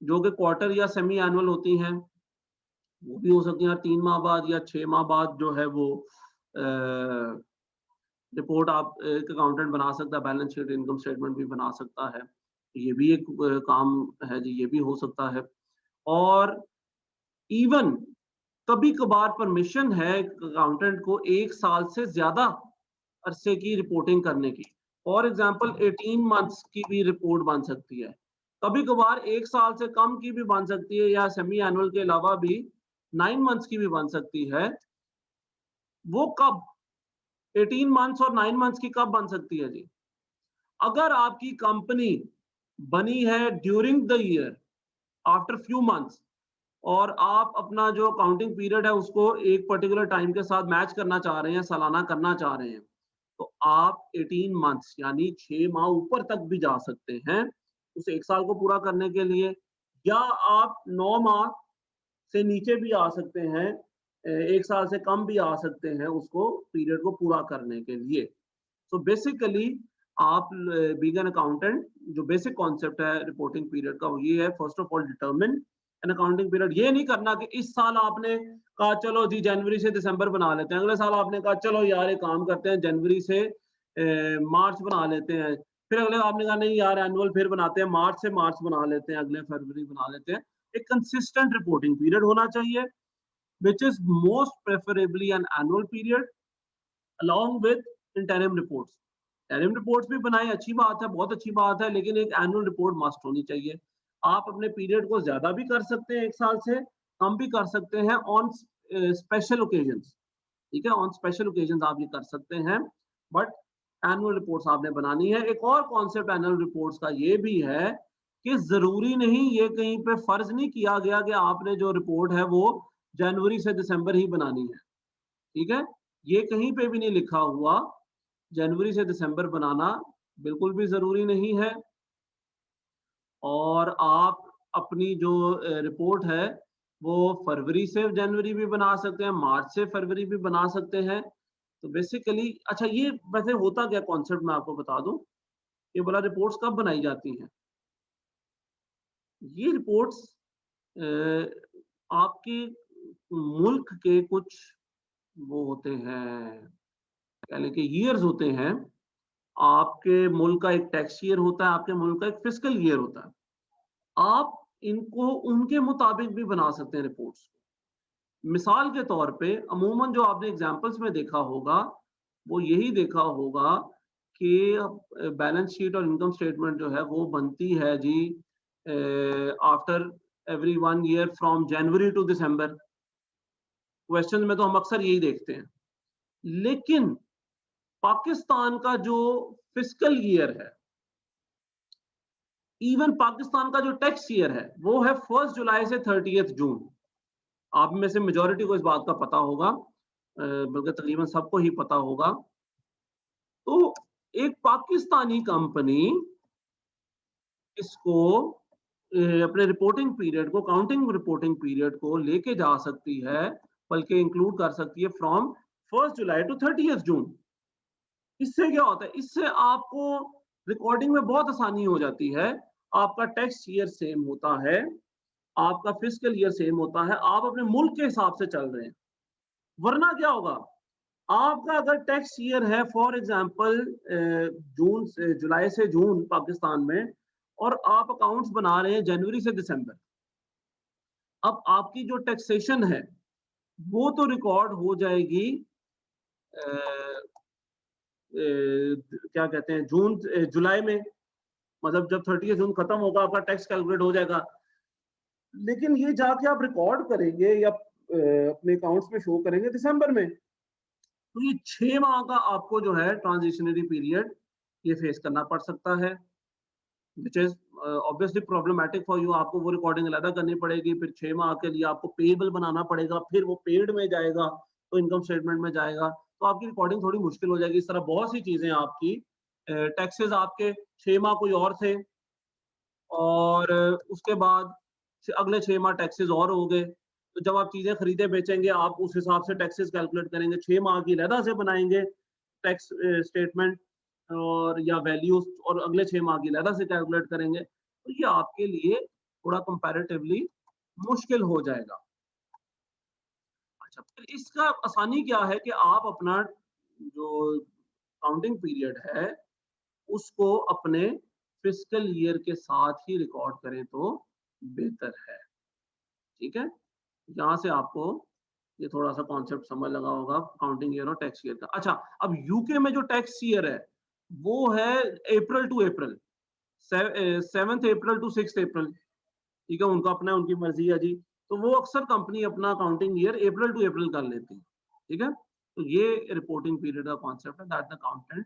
जो कि क्वार्टर या सेमी एनुअल होती हैं, वो भी हो सकती हैं 3 माह बाद या 6 माह बाद, जो है वो रिपोर्ट आप एक अकाउंटेंट बना सकता है, बैलेंस शीट, इनकम स्टेटमेंट भी बना सकता है। ये भी एक काम है जी, ये भी हो सकता है। और इवन कभी-कभार परमिशन है अकाउंटेंट को 1 साल से ज़्यादा अरसे की रिपोर्टिंग करने की। फॉर एग्ज़ाम्पल 18 मंथ्स की भी रिपोर्ट बन सकती है। कभी-कभार 1 साल से कम की भी बन सकती है या सेमी एनुअल के अलावा भी 9 मंथ्स की भी बन सकती है। वो कब? 18 मंथ्स और 9 मंथ्स की कब बन सकती है जी? अगर आपकी कंपनी बनी है during the year, after few months, और आप अपना जो अकाउंटिंग पीरियड है उसको एक पर्टिकुलर टाइम के साथ मैच करना चाह रहे हैं, सालाना करना चाह रहे हैं, तो आप 18 मंथ्स यानी 6 माह ऊपर तक भी जा सकते हैं उस 1 साल को पूरा करने के लिए, या आप 9 माह से नीचे भी आ सकते हैं, 1 साल से कम भी आ सकते हैं उसको पीरियड को पूरा करने के लिए। सो बेसिकली आप बीइंग एन अकाउंटेंट, जो बेसिक कॉन्सेप्ट है रिपोर्टिंग पीरियड का वो ये है, first of all determine an accounting period. ये नहीं करना कि इस साल आपने कहा चलो जी जनवरी से दिसंबर बना लेते हैं, अगले साल आपने कहा चलो यार एक काम करते हैं जनवरी से मार्च बना लेते हैं, फिर अगले आपने कहा नहीं यार एनुअल फिर बनाते हैं, मार्च से मार्च बना लेते हैं, अगले फरवरी बना लेते हैं। एक कंसिस्टेंट रिपोर्टिंग पीरियड होना चाहिए which is most preferably an annual period along with interim reports. interim reports भी बनाए, अच्छी बात है, बहुत अच्छी बात है, लेकिन एक एनुअल रिपोर्ट मस्ट होनी चाहिए। आप अपने पीरियड को ज्यादा भी कर सकते हैं 1 साल से, कम भी कर सकते हैं ऑन स्पेशल ओकेजन्स, ठीक है? ऑन स्पेशल ओकेजन्स आप ये कर सकते हैं, बट एनुअल रिपोर्ट्स आपने बनानी है। एक और कॉन्सेप्ट एनुअल रिपोर्ट्स का ये भी है कि जरूरी नहीं, ये कहीं पे फर्ज नहीं किया गया कि आपने जो रिपोर्ट है वो जनवरी से दिसंबर ही बनानी है, ठीक है? ये कहीं पे भी नहीं लिखा हुआ, जनवरी से दिसंबर बनाना बिल्कुल भी ज़रूरी नहीं है। और आप अपनी जो रिपोर्ट है, वो फरवरी से जनवरी भी बना सकते हैं, मार्च से फरवरी भी बना सकते हैं। तो बेसिकली अच्छा, ये वैसे होता क्या कॉन्सेप्ट मैं आपको बता दूँ, ये बोला रिपोर्ट्स कब बनाई जाती हैं? ये रिपोर्ट्स आपके मुल्क के कुछ वो होते हैं, कह लें कि ईयर्स होते हैं। आपके मुल्क का एक टैक्स ईयर होता है, आपके मुल्क का एक फिस्कल ईयर होता है। आप इनको उनके मुताबिक भी बना सकते हैं रिपोर्ट्स। मिसाल के तौर पे अमूमन जो आपने एग्जांपल्स में देखा होगा, वो यही देखा होगा कि बैलेंस शीट और इनकम स्टेटमेंट जो है वो बनती है जी after every 1 year from January to December. Question में तो हम अक्सर यही देखते हैं। लेकिन पाकिस्तान का जो फिस्कल ईयर है, इवन पाकिस्तान का जो टैक्स ईयर है, वो है 1 जुलाई से 30 जून। आप में से मेजॉरिटी को इस बात का पता होगा, बल्कि तकरीबन सबको ही पता होगा। तो एक पाकिस्तानी कंपनी इसको अपने रिपोर्टिंग पीरियड को, काउंटिंग रिपोर्टिंग पीरियड को लेके जा सकती है, बल्कि इंक्लूड कर सकती है फ्रॉम 1 जुलाई टू 30 जून। इससे क्या होता है? इससे आपको रिकॉर्डिंग में बहुत आसानी हो जाती है। आपका टैक्स ईयर सेम होता है, आपका फिस्कल ईयर सेम होता है, आप अपने मुल्क के हिसाब से चल रहे हैं। वरना क्या होगा? आपका अगर टैक्स ईयर है फॉर एग्जांपल जून से जुलाई से जून पाकिस्तान में, और आप अकाउंट्स बना रहे हैं जनवरी से दिसंबर, अब आपकी जो टैक्सेशन है वो तो रिकॉर्ड हो जाएगी क्या कहते हैं जून जुलाई में, मतलब जब 30 जून खत्म होगा आपका टैक्स कैलकुलेट हो जाएगा। लेकिन ये जाके आप रिकॉर्ड करेंगे या अपने अकाउंट्स में शो करेंगे दिसंबर में, तो ये 6 माह का आपको जो है ट्रांजिशनरी पीरियड ये फेस करना पड़ सकता है, which is obviously problematic for you. आपको वो रिकॉर्डिंग अलग करनी पड़ेगी, फिर 6 माह के लिए आपको पेएबल बनाना पड़ेगा, फिर वो पेड में जाएगा तो इनकम स्टेटमेंट में जाएगा, तो आपकी रिकॉर्डिंग थोड़ी मुश्किल हो जाएगी। इस तरह बहुत सी चीजें आपकी, टैक्सेस आपके 6 माह कोई और थे, और उसके बाद अगले 6 माह टैक्सेस और हो गए। तो जब आप चीज़ें खरीदे बेचेंगे, आप उस हिसाब से टैक्सेस कैलकुलेट करेंगे, 6 माह की अलहदा से बनाएँगे टैक्स स्टेटमेंट और या वैल्यूज़, और अगले 6 माह की अलहदा से कैलकुलेट करेंगे। तो ये आपके लिए थोड़ा कंपैरेटिवली मुश्किल हो जाएगा। अच्छा, फिर इसका आसानी क्या है कि आप अपना जो काउंटिंग पीरियड है उसको अपने फिस्कल ईयर के साथ ही रिकॉर्ड करें तो बेहतर है। ठीक है? यहाँ से आपको ये थोड़ा-सा कॉन्सेप्ट समझ लगा होगा काउंटिंग ईयर और टैक्स ईयर का। अच्छा, अब यूके में जो टैक्स ईयर है, वो है अप्रैल to April, 7th April to 6th अप्रैल। ठीक है? उनका अपना उनकी मर्ज़ी है जी। तो वो अक्सर कंपनी अपना अकाउंटिंग ईयर अप्रैल टू अप्रैल कर लेती है। ठीक है? तो ये रिपोर्टिंग पीरियड का कॉन्सेप्ट है that the accountant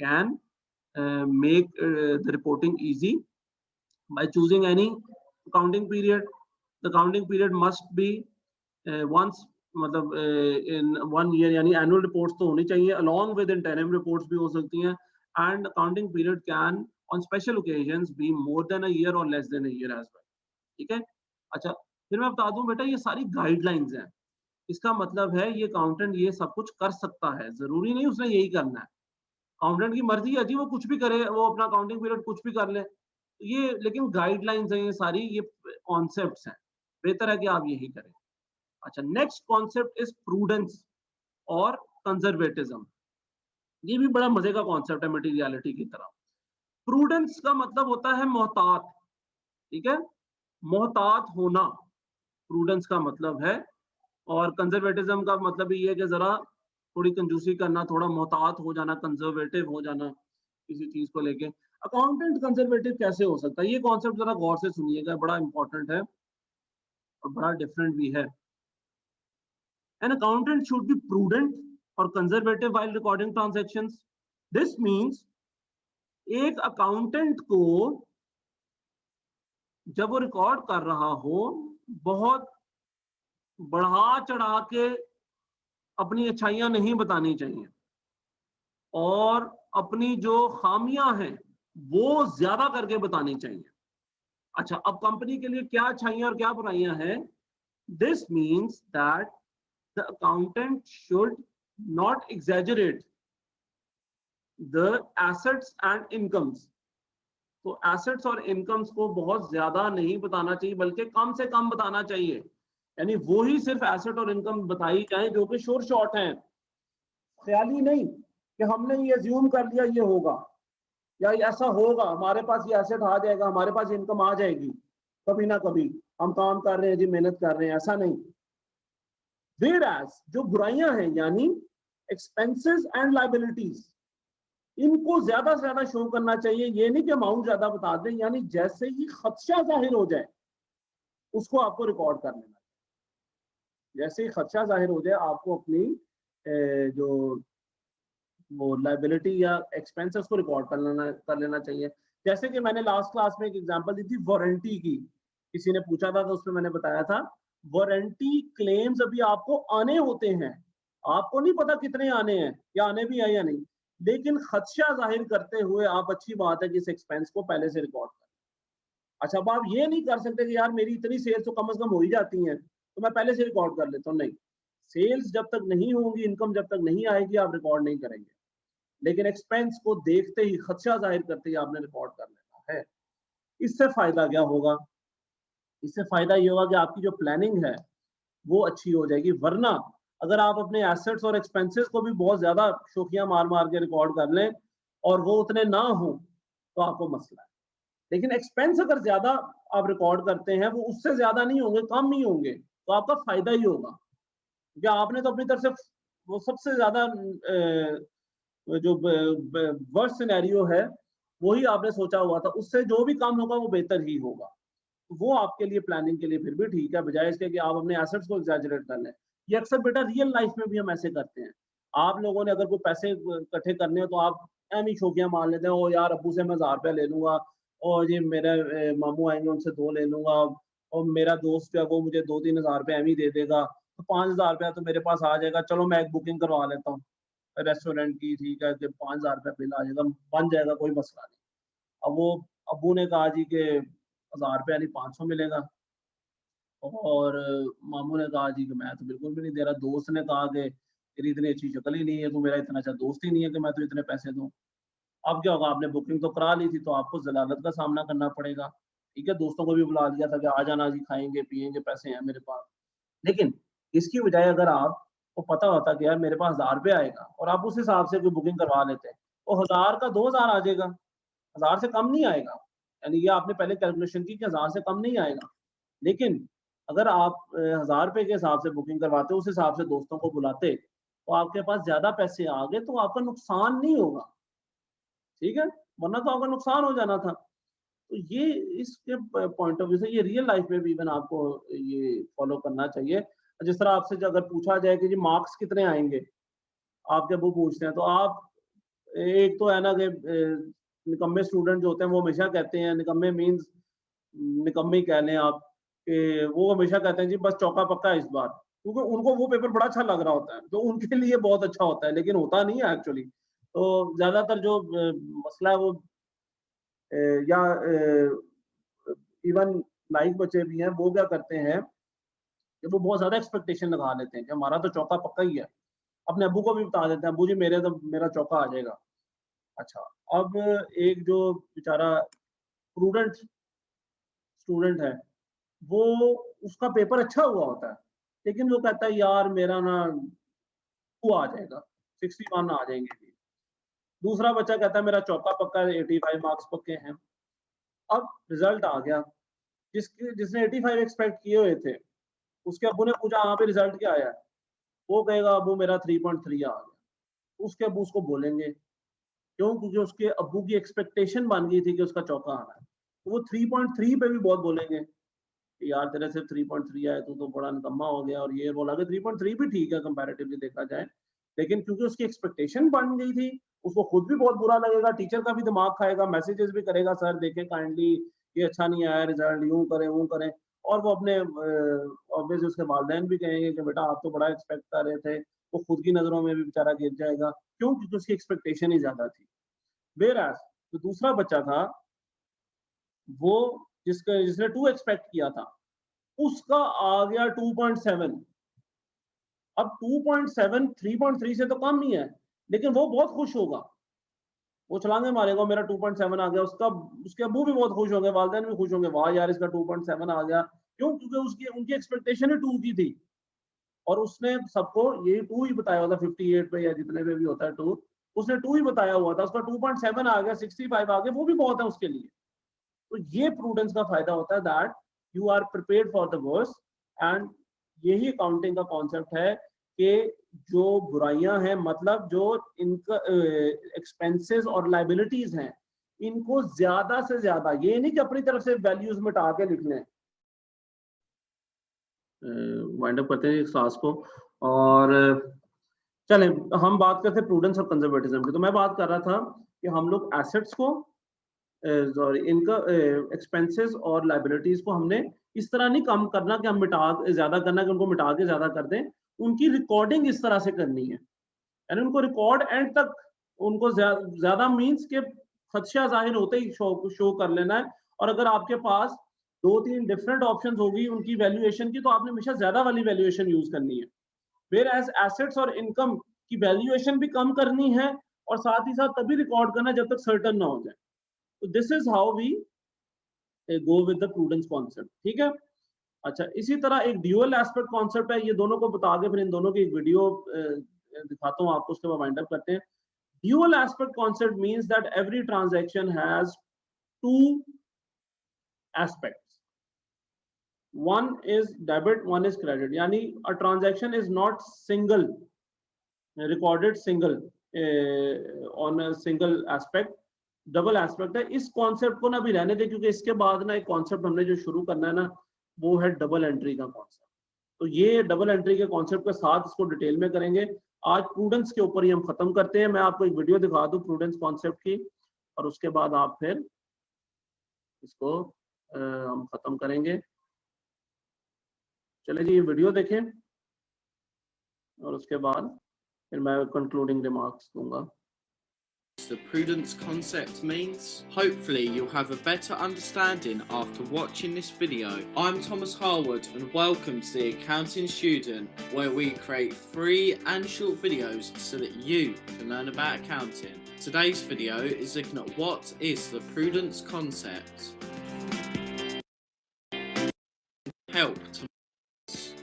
can make the reporting easy by choosing any accounting period. The accounting period must be once मतलब in 1 year यानी annual reports तो होनी चाहिए along with interim reports भी हो सकती हैं and accounting period can on special occasions be more than a year or less than a year as well. ठीक है? अच्छा, फिर मैं बता दूं बेटा ये सारी गाइडलाइंस हैं। इसका मतलब है ये अकाउंटेंट ये सब कुछ कर सकता है, जरूरी नहीं उसने यही करना है। अकाउंटेंट की मर्जी है जी वो कुछ भी करे, वो अपना अकाउंटिंग पीरियड कुछ भी कर ले। ये लेकिन गाइडलाइंस हैं ये सारी, ये कॉन्सेप्ट्स हैं। बेहतर है कि आप यही करें। अच्छा, नेक्स्ट कॉन्सेप्ट इज प्रूडेंस और कंजर्वेटिज्म। ये भी बड़ा मजे का कॉन्सेप्ट है मटेरियलिटी की तरह। प्रूडेंस का मतलब होता है मोहतात, ठीक है? मोहतात होना प्रूडेंस का मतलब है। और कंजर्वेटिज्म का मतलब ये है कि जरा थोड़ी कंजूसी करना, थोड़ा मोहतात हो जाना, कंजर्वेटिव हो जाना किसी चीज को लेके। अकाउंटेंट कंजर्वेटिव कैसे हो सकता है, ये कॉन्सेप्ट जरा गौर से सुनिएगा, बड़ा इंपॉर्टेंट है और बड़ा डिफरेंट भी है। An accountant should be prudent और conservative while recording transactions. This means एक अकाउंटेंट को जब वो रिकॉर्ड कर रहा हो, बहुत बढ़ा चढ़ा के अपनी अच्छाइयां नहीं बतानी चाहिए और अपनी जो खामियां हैं वो ज्यादा करके बतानी चाहिए। अच्छा, अब कंपनी के लिए क्या अच्छाइयां और क्या बुराइयां हैं? This means that the accountant should not exaggerate the assets and incomes. तो एसेट्स और इनकम्स को बहुत ज्यादा नहीं बताना चाहिए, बल्कि कम से कम बताना चाहिए। यानी वो ही सिर्फ एसेट और इनकम बताई जाए जो कि श्योर शॉर्ट हैं, ख्याली नहीं कि हमने ये अज्यूम कर लिया ये होगा या ऐसा होगा, हमारे पास ये एसेट आ जाएगा, हमारे पास इनकम आ जाएगी कभी ना कभी, हम काम कर रहे हैं जी, मेहनत कर रहे हैं, ऐसा नहीं। Whereas जो बुराइयां हैं यानी एक्सपेंसेस एंड लाइबिलिटीज, इनको ज्यादा से ज्यादा शो करना चाहिए। ये नहीं कि अमाउंट ज्यादा बता दें, यानी जैसे ही खदशा जाहिर हो जाए उसको आपको रिकॉर्ड कर लेना। जैसे ही खदशा जाहिर हो जाए आपको अपनी जो वो लाइबिलिटी या एक्सपेंसेस को रिकॉर्ड कर लेना चाहिए। जैसे कि मैंने लास्ट क्लास में एक एग्जांपल दी थी वारंटी की, किसी ने पूछा था तो उसमें मैंने बताया था वारंटी क्लेम्स अभी आपको आने होते हैं, आपको नहीं पता कितने आने हैं या आने भी है या नहीं, लेकिन खदशा जाहिर करते हुए आप अच्छी बात है कि इस एक्सपेंस को पहले से रिकॉर्ड करें। अच्छा, अब आप ये नहीं कर सकते कि यार मेरी इतनी सेल्स तो कम से कम हो ही जाती हैं तो मैं पहले से रिकॉर्ड कर लेता हूँ, नहीं। सेल्स जब तक नहीं होंगी, इनकम जब तक नहीं आएगी, आप रिकॉर्ड नहीं करेंगे। लेकिन एक्सपेंस को देखते ही, खदशा जाहिर करते ही आपने रिकॉर्ड कर लेना है। इससे फायदा क्या होगा? इससे फायदा ये होगा कि आपकी जो प्लानिंग है वो अच्छी हो जाएगी। वरना अगर आप अपने एसेट्स और एक्सपेंसेस को भी बहुत ज्यादा शोखियां मार मार के रिकॉर्ड कर लें और वो उतने ना हो तो आपको मसला है। लेकिन एक्सपेंस अगर ज्यादा आप रिकॉर्ड करते हैं, वो उससे ज्यादा नहीं होंगे, कम नहीं होंगे, तो आपका फायदा ही होगा। क्योंकि आपने तो अपनी तरफ से वो सबसे ज्यादा जो वर्स्ट सिनेरियो है वही आपने सोचा हुआ था, उससे जो भी काम होगा वो बेहतर ही होगा। तो वो आपके लिए प्लानिंग के लिए फिर भी ठीक है, बजाय इसके कि आप अपने एसेट्स को एग्जैजरेट कर लें। ये अक्सर बेटा रियल लाइफ में भी हम ऐसे करते हैं। आप लोगों ने अगर कोई पैसे इकट्ठे करने हो तो आप एम ही शोकियां मान लेते हैं, ओ यार अब्बू से मैं 1000 रुपया ले लूंगा और ये मेरे मामू आएंगे उनसे 2 ले लूंगा और मेरा दोस्त है वो मुझे 2-3 हज़ार रुपया एम ही दे देगा, तो 5000 रुपया तो मेरे पास आ जाएगा, चलो मैं एक बुकिंग करवा लेता हूँ रेस्टोरेंट की, ठीक है कि 5000 रुपया बिल आ जाएगा, बन जाएगा, कोई मसला नहीं। अब वो अब्बू ने कहा जी कि 1000 रुपया नहीं 500 मिलेगा और मामू ने कहा जी कि मैं तो बिल्कुल भी नहीं दे रहा, दोस्त ने कहा कि तेरी इतनी अच्छी शक्ल ही नहीं है, तू मेरा इतना अच्छा दोस्त ही नहीं है कि मैं तो इतने पैसे दूं। अब क्या होगा, आपने बुकिंग तो करा ली थी तो आपको जलालत का सामना करना पड़ेगा। ठीक है, दोस्तों को भी बुला लिया था कि आ जाना जी, खाएंगे पिएंगे, पैसे हैं मेरे पास। लेकिन इसकी बजाय अगर आप वो पता होता कि यार मेरे पास 1000 रुपये आएगा और आप उस हिसाब से कोई बुकिंग करवा लेते हैं, वो 1000 का 2000 आ जाएगा, 1000 से कम नहीं आएगा। यानी ये आपने पहले कैलकुलेशन की कि 1000 से कम नहीं आएगा। लेकिन अगर आप 1000 रुपए के हिसाब से बुकिंग करवाते, उस हिसाब से दोस्तों को बुलाते, तो आपके पास ज़्यादा पैसे आ गए तो आपका नुकसान नहीं होगा, ठीक है? वरना तो आपका नुकसान हो जाना था। तो ये इसके पॉइंट ऑफ व्यू से ये रियल लाइफ में भी इवन आपको ये फॉलो करना चाहिए। जिस तरह आपसे अगर पूछा जाए कि जी मार्क्स कितने आएँगे? आपके अब्बू पूछते हैं, तो आप एक तो है ना कि निकम्मे स्टूडेंट जो होते हैं वो हमेशा कहते हैं, निकम्मे मीन्स निकम्मे ही कह लें आप, कि वो हमेशा कहते हैं जी बस चौका पक्का है इस बार। क्योंकि उनको वो पेपर बड़ा अच्छा लग रहा होता है, तो उनके लिए बहुत अच्छा होता है, लेकिन होता नहीं है एक्चुअली। तो ज़्यादातर जो मसला है वो या इवन लाइक बच्चे भी हैं, वो क्या करते हैं कि वो बहुत ज़्यादा एक्सपेक्टेशन लगा लेते हैं कि हमारा तो चौका पक्का ही है। अपने अब्बू को भी बता देते हैं, अब्बू जी मेरा चौका आ जाएगा। अच्छा, अब एक जो बेचारा प्रूडेंट स्टूडेंट है, वो उसका पेपर अच्छा हुआ होता है, लेकिन वो कहता है यार मेरा ना 2 आ जाएगा, 61 आ जाएँगे जी। दूसरा बच्चा कहता है मेरा चौका पक्का है, 85 मार्क्स पक्के हैं। अब रिज़ल्ट आ गया, जिसने 85 एक्सपेक्ट किए हुए थे, उसके अब्बू ने पूछा हाँ भाई रिज़ल्ट क्या आया है? वो कहेगा अब्बू मेरा 3.3 आ गया। उसके अब्बू उसको बोलेंगे, क्यों? क्योंकि उसके अब्बू की एक्सपेक्टेशन बन गई थी कि उसका चौका आना है। तो वो 3.3 पे भी बहुत बोलेंगे कि यार तेरे सिर्फ 3.3 आए, तू तो बड़ा निकम्मा हो गया और ये बोला कि 3.3 भी ठीक है कंपैरेटिवली देखा जाए। लेकिन क्योंकि उसकी एक्सपेक्टेशन बन गई थी, उसको खुद भी बहुत बुरा लगेगा, टीचर का भी दिमाग खाएगा, मैसेजेस भी करेगा सर देखें काइंडली ये अच्छा नहीं आया रिजल्ट, यूँ करें, वो करें। और वो अपने ऑब्वियसली उसके वालिदैन भी कहेंगे कि बेटा आप तो बड़ा एक्सपेक्ट कर रहे थे, वो खुद की नज़रों में भी बेचारा गिर जाएगा। क्यों? क्योंकि उसकी एक्सपेक्टेशन ही ज़्यादा थी। व्हेयरएज़ जो दूसरा बच्चा था, वो जिसने 2 एक्सपेक्ट किया था, उसका आ गया 2.7। अब 2.7 3.3 से तो कम ही है, लेकिन वो बहुत खुश होगा। वो छलांगे मारेगा मेरा 2.7 आ गया, उसके अब्बू भी बहुत खुश होंगे, वालिदैन भी खुश होंगे, वाह यार इसका 2.7 आ गया। क्यों? क्योंकि उसकी उनकी एक्सपेक्टेशन ही 2 की थी और उसने सबको यही 2 ही बताया हुआ था 58 पे या जितने पे भी होता है 2, उसने 2 ही बताया हुआ था, उसका 2.7 आ गया, 65 आ गया, वो भी बहुत है उसके लिए। तो ये प्रूडेंस का फायदा होता है that you are prepared for the worst. And यही अकाउंटिंग का कॉन्सेप्ट है कि जो बुराइयां हैं, मतलब जो इनका एक्सपेंसेस और लाइबिलिटीज हैं, इनको ज्यादा से ज्यादा, ये नहीं कि अपनी तरफ से वैल्यूज मिटा के लिख लें। वाइंड अप करते हैं इस क्लास को और चलें हम बात करते हैं प्रूडेंस और कंजर्वेटिज्म की। तो मैं बात कर रहा था कि हम लोग एसेट्स को सॉरी इनका एक्सपेंसेस और लाइबिलिटीज को हमने इस तरह नहीं कम करना कि हम ज्यादा करना कि उनको मिटा के ज्यादा कर दें, उनकी रिकॉर्डिंग इस तरह से करनी है, यानी उनको रिकॉर्ड एंड तक उनको ज्यादा मीन्स के खदशा जाहिर होते ही शो कर लेना है। और अगर आपके पास 2-3 डिफरेंट ऑप्शंस होगी उनकी वैल्यूएशन की, तो आपने हमेशा ज्यादा वाली वैल्यूएशन यूज करनी है। वेयर एज एसेट्स और इनकम की वैल्यूएशन भी कम करनी है और साथ ही साथ तभी रिकॉर्ड करना जब तक सर्टन ना हो जाए। तो this is how we go with the prudence concept, ठीक है? अच्छा, इसी तरह एक ड्यूअल एस्पेक्ट कॉन्सेप्ट है, ये दोनों को बता के फिर इन दोनों की एक वीडियो दिखाता हूँ आपको, उसके बाद वाइंड अप करते हैं। Dual aspect concept means that every transaction has two aspects, one is debit, one is credit, यानी a transaction is not single recorded single on a single aspect, double aspect है। इस concept को ना भी रहने दे, क्योंकि इसके बाद ना एक कॉन्सेप्ट हमने जो शुरू करना है ना, वो है डबल एंट्री का कॉन्सेप्ट। तो ये डबल एंट्री के कॉन्सेप्ट के साथ इसको डिटेल में करेंगे। आज प्रूडेंस के ऊपर ही हम खत्म करते हैं। मैं आपको एक वीडियो दिखा दूं प्रूडेंस कॉन्सेप्ट की और उसके बाद आप फिर इसको हम खत्म करेंगे। चले जी, ये वीडियो देखें और उसके बाद फिर मैं कंक्लूडिंग रिमार्क्स दूंगा। The prudence concept means. Hopefully you'll have a better understanding after watching this video. I'm Thomas Harwood and welcome to the Accounting Student, where we create free and short videos so that you can learn about accounting. Today's video is looking at what is the prudence concept. Help to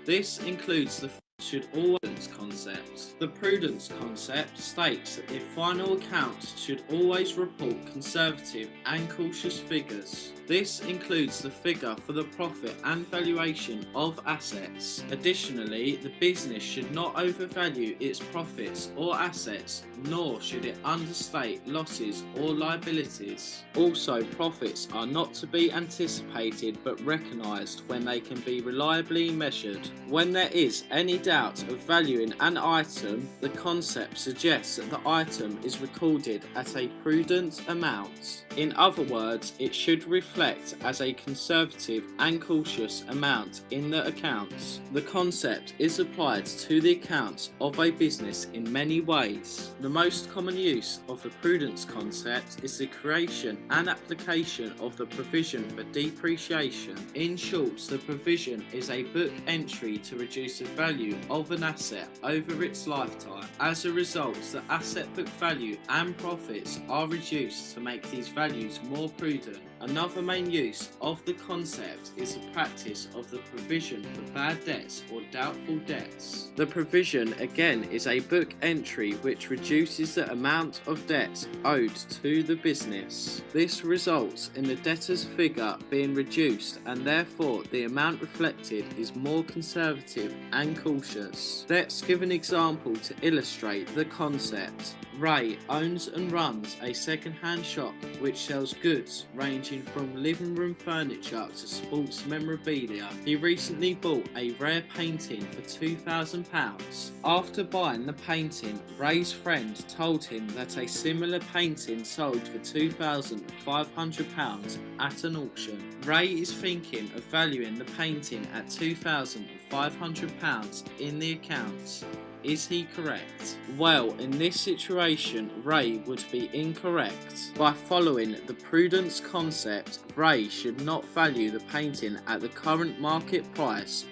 this includes the should always concept. The prudence concept states that the final accounts should always report conservative and cautious figures. This includes the figure for the profit and valuation of assets. Additionally, the business should not overvalue its profits or assets, nor should it understate losses or liabilities. Also, profits are not to be anticipated but recognised when they can be reliably measured. When there is any doubt of valuing an item, the concept suggests that the item is recorded at a prudent amount. In other words, it should reflect as a conservative and cautious amount in the accounts. The concept is applied to the accounts of a business in many ways. The most common use of the prudence concept is the creation and application of the provision for depreciation. In short, the provision is a book entry to reduce the value of an asset over its lifetime. As a result, the asset book value and profits are reduced to make these values more prudent. Another main use of the concept is the practice of the provision for bad debts or doubtful debts. The provision again is a book entry which reduces the amount of debts owed to the business. This results in the debtor's figure being reduced, and therefore the amount reflected is more conservative and cautious. Let's give an example to illustrate the concept. Ray owns and runs a second-hand shop which sells goods ranging from living room furniture to sports memorabilia. He recently bought a rare painting for £2,000. After buying the painting, Ray's friend told him that a similar painting sold for £2,500 at an auction. Ray is thinking of valuing the painting at £2,500 in the accounts. Is he correct? Well, in this situation, Ray would be incorrect. By following the prudence concept, Ray should not value the painting at the current market price,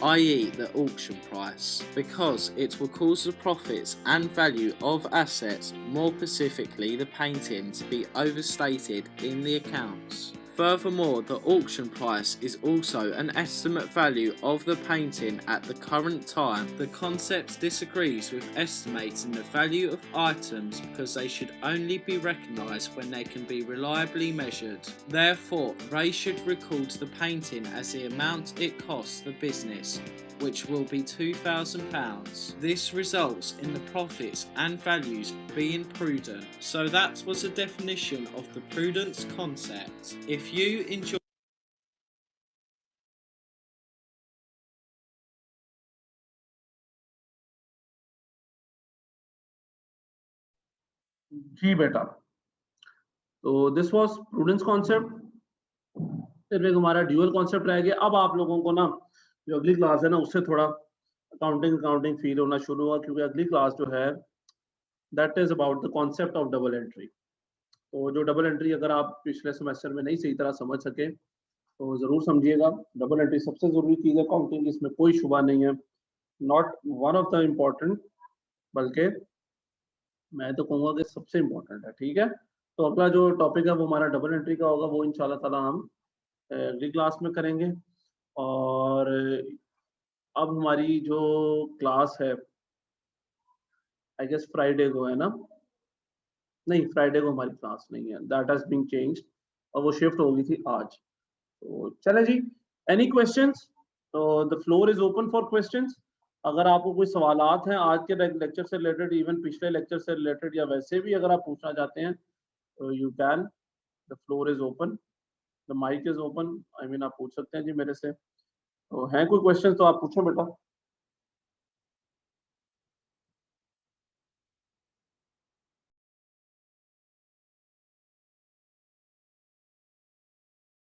i.e. the auction price, because it will cause the profits and value of assets, more specifically the painting, to be overstated in the accounts. Furthermore, the auction price is also an estimate value of the painting at the current time. The concept disagrees with estimating the value of items because they should only be recognised when they can be reliably measured. Therefore, Ray should record the painting as the amount it costs the business, which will be £2,000. This results in the profits and values being prudent. So that was a definition of the prudence concept. If you enjoy जी बेटा, तो this was prudence concept. फिर एक हमारा dual concept रह गया। अब आप लोगों को ना जो अगली क्लास है ना उससे थोड़ा अकाउंटिंग फील होना शुरू हुआ, क्योंकि अगली क्लास जो है that is about the concept of double entry. तो जो डबल एंट्री अगर आप पिछले सेमेस्टर में नहीं सही तरह समझ सके तो जरूर समझिएगा। डबल एंट्री सबसे जरूरी चीज है अकाउंटिंग की, इसमें कोई शुबा नहीं है, not one of the important, बल्कि मैं तो कहूँगा कि सबसे इम्पोर्टेंट है। ठीक है, तो अगला जो टॉपिक है वो हमारा डबल एंट्री का होगा, वो इंशाल्लाह ताला हम अगली क्लास में करेंगे। और अब हमारी जो क्लास है आई गेस फ्राइडे को है ना, नहीं फ्राइडे को हमारी क्लास नहीं है, दैट हैज बीन चेंज्ड और वो शिफ्ट हो गई थी आज। तो चले जी, एनी क्वेश्चंस? तो the floor is open for questions. अगर आपको कोई सवालात हैं आज के लेक्चर से रिलेटेड, इवन पिछले लेक्चर से रिलेटेड, या वैसे भी अगर आप पूछना चाहते हैं तो you can, the floor is open, the mic is open, I mean आप पूछ सकते हैं जी मेरे से। तो हैं कोई क्वेश्चन तो आप पूछो बेटा।